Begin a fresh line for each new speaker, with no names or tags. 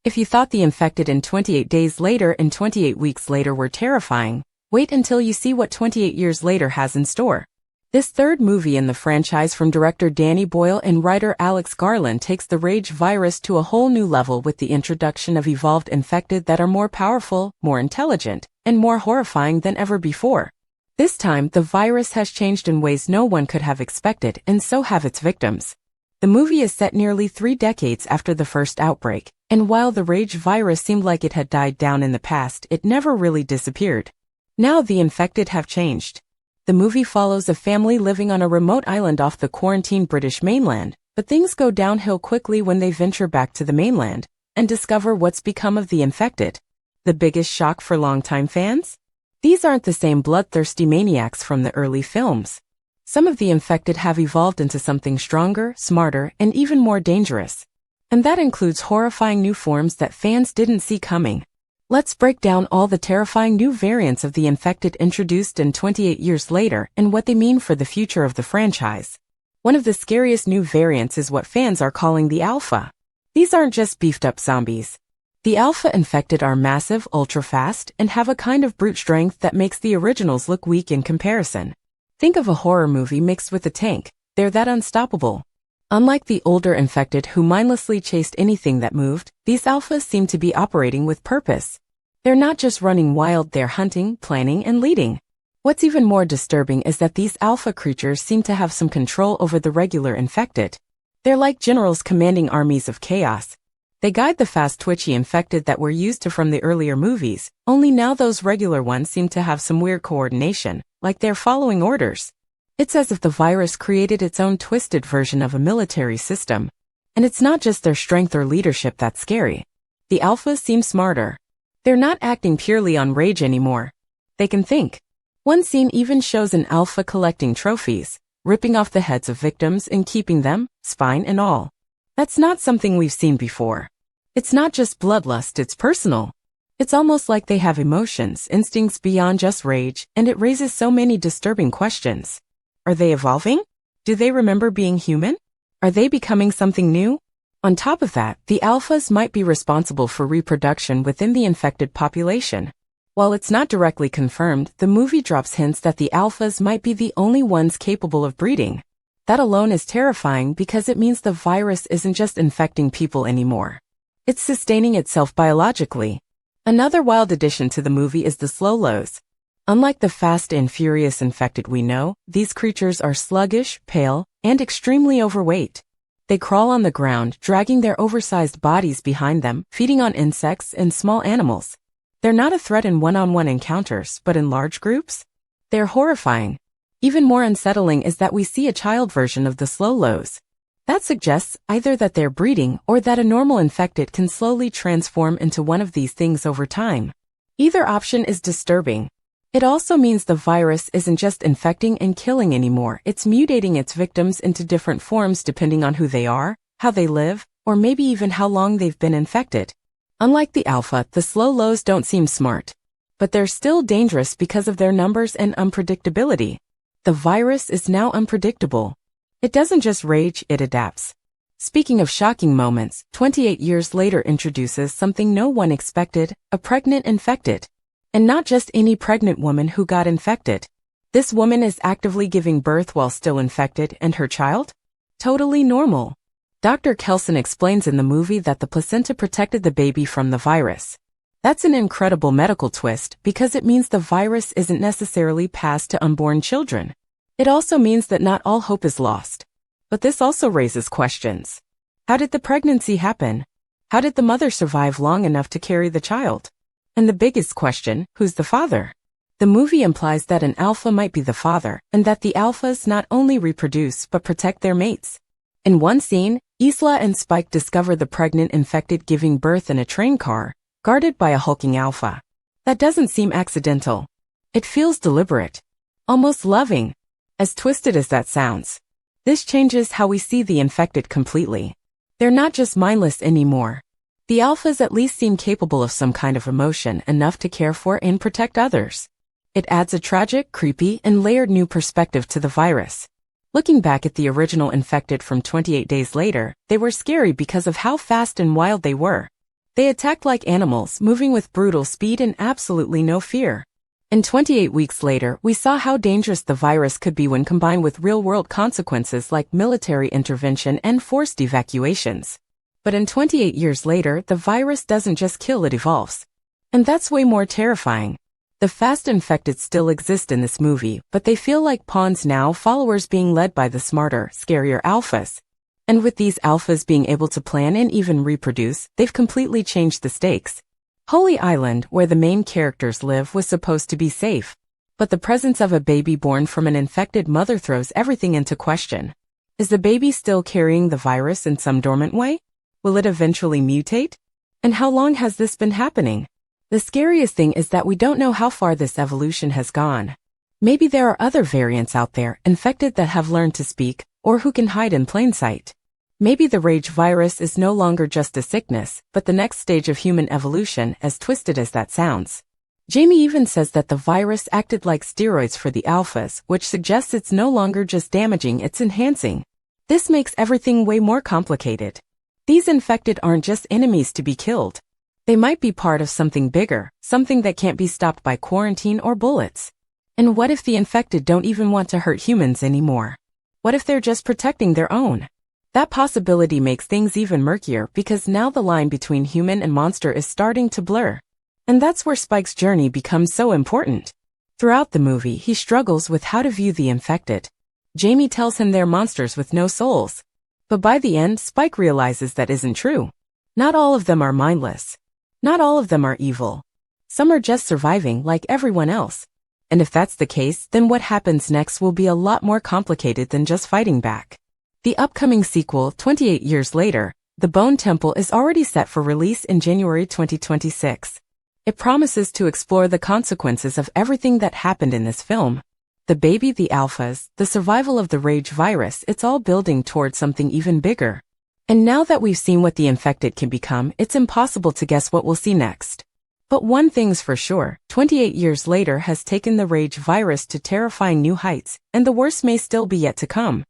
If you thought the infected in 28 days later and 28 weeks later were terrifying, wait until you see what 28 years later has in store. This third movie in the franchise from director Danny Boyle and writer Alex Garland takes the rage virus to a whole new level with the introduction of evolved infected that are more powerful, more intelligent, and more horrifying than ever before. This time, the virus has changed in ways no one could have expected, and so have its victims. The movie is set nearly 3 decades after the first outbreak, and while the rage virus seemed like it had died down in the past, it never really disappeared. Now the infected have changed. The movie follows a family living on a remote island off the quarantined British mainland, but things go downhill quickly when they venture back to the mainland and discover what's become of the infected. The biggest shock for longtime fans? These aren't the same bloodthirsty maniacs from the early films. Some of the infected have evolved into something stronger, smarter, and even more dangerous. And that includes horrifying new forms that fans didn't see coming. Let's break down all the terrifying new variants of the infected introduced in 28 years later and what they mean for the future of the franchise. One of the scariest new variants is what fans are calling the Alpha. These aren't just beefed-up zombies. The Alpha infected are massive, ultra-fast, and have a kind of brute strength that makes the originals look weak in comparison. Think of a horror movie mixed with a tank. They're that unstoppable. Unlike the older infected who mindlessly chased anything that moved, these alphas seem to be operating with purpose. They're not just running wild, they're hunting, planning, and leading. What's even more disturbing is that these alpha creatures seem to have some control over the regular infected. They're like generals commanding armies of chaos. They guide the fast twitchy infected that we're used to from the earlier movies, only now those regular ones seem to have some weird coordination, like they're following orders. It's as if the virus created its own twisted version of a military system. And it's not just their strength or leadership that's scary. The alphas seem smarter. They're not acting purely on rage anymore. They can think. One scene even shows an alpha collecting trophies, ripping off the heads of victims and keeping them, spine and all. That's not something we've seen before. It's not just bloodlust, it's personal. It's almost like they have emotions, instincts beyond just rage, and it raises so many disturbing questions. Are they evolving? Do they remember being human? Are they becoming something new? On top of that, the alphas might be responsible for reproduction within the infected population. While it's not directly confirmed, the movie drops hints that the alphas might be the only ones capable of breeding. That alone is terrifying because it means the virus isn't just infecting people anymore. It's sustaining itself biologically. Another wild addition to the movie is the slow-lows. Unlike the fast and furious infected we know, these creatures are sluggish, pale, and extremely overweight. They crawl on the ground, dragging their oversized bodies behind them, feeding on insects and small animals. They're not a threat in one-on-one encounters, but in large groups? They're horrifying. Even more unsettling is that we see a child version of the slow-lows. That suggests either that they're breeding or that a normal infected can slowly transform into one of these things over time. Either option is disturbing. It also means the virus isn't just infecting and killing anymore, it's mutating its victims into different forms depending on who they are, how they live, or maybe even how long they've been infected. Unlike the alpha, the slow-lows don't seem smart. But they're still dangerous because of their numbers and unpredictability. The virus is now unpredictable. It doesn't just rage, it adapts. Speaking of shocking moments, 28 years later introduces something no one expected, a pregnant infected. And not just any pregnant woman who got infected. This woman is actively giving birth while still infected, and her child? Totally normal. Dr. Kelson explains in the movie that the placenta protected the baby from the virus. That's an incredible medical twist because it means the virus isn't necessarily passed to unborn children. It also means that not all hope is lost. But this also raises questions. How did the pregnancy happen? How did the mother survive long enough to carry the child? And the biggest question, who's the father? The movie implies that an alpha might be the father, and that the alphas not only reproduce but protect their mates. In one scene, Isla and Spike discover the pregnant infected giving birth in a train car, guarded by a hulking alpha. That doesn't seem accidental. It feels deliberate. Almost loving. As twisted as that sounds. This changes how we see the infected completely. They're not just mindless anymore. The alphas at least seem capable of some kind of emotion enough to care for and protect others. It adds a tragic, creepy, and layered new perspective to the virus. Looking back at the original infected from 28 days later, they were scary because of how fast and wild they were. They attacked like animals, moving with brutal speed and absolutely no fear. And 28 weeks later, we saw how dangerous the virus could be when combined with real-world consequences like military intervention and forced evacuations. But in 28 years later, the virus doesn't just kill, it evolves. And that's way more terrifying. The fast infected still exist in this movie, but they feel like pawns now, followers being led by the smarter, scarier alphas. And with these alphas being able to plan and even reproduce, they've completely changed the stakes. Holy Island, where the main characters live, was supposed to be safe. But the presence of a baby born from an infected mother throws everything into question. Is the baby still carrying the virus in some dormant way? Will it eventually mutate? And how long has this been happening? The scariest thing is that we don't know how far this evolution has gone. Maybe there are other variants out there, infected, that have learned to speak, or who can hide in plain sight. Maybe the rage virus is no longer just a sickness, but the next stage of human evolution, as twisted as that sounds. Jamie even says that the virus acted like steroids for the alphas, which suggests it's no longer just damaging, it's enhancing. This makes everything way more complicated. These infected aren't just enemies to be killed. They might be part of something bigger, something that can't be stopped by quarantine or bullets. And what if the infected don't even want to hurt humans anymore? What if they're just protecting their own? That possibility makes things even murkier because now the line between human and monster is starting to blur. And that's where Spike's journey becomes so important. Throughout the movie, he struggles with how to view the infected. Jamie tells him they're monsters with no souls. But by the end, Spike realizes that isn't true. Not all of them are mindless. Not all of them are evil. Some are just surviving like everyone else. And if that's the case, then what happens next will be a lot more complicated than just fighting back. The upcoming sequel, 28 years later, The Bone Temple, is already set for release in January 2026. It promises to explore the consequences of everything that happened in this film. The baby, the alphas, the survival of the rage virus, it's all building towards something even bigger. And now that we've seen what the infected can become, it's impossible to guess what we'll see next. But one thing's for sure, 28 years later has taken the rage virus to terrifying new heights, and the worst may still be yet to come.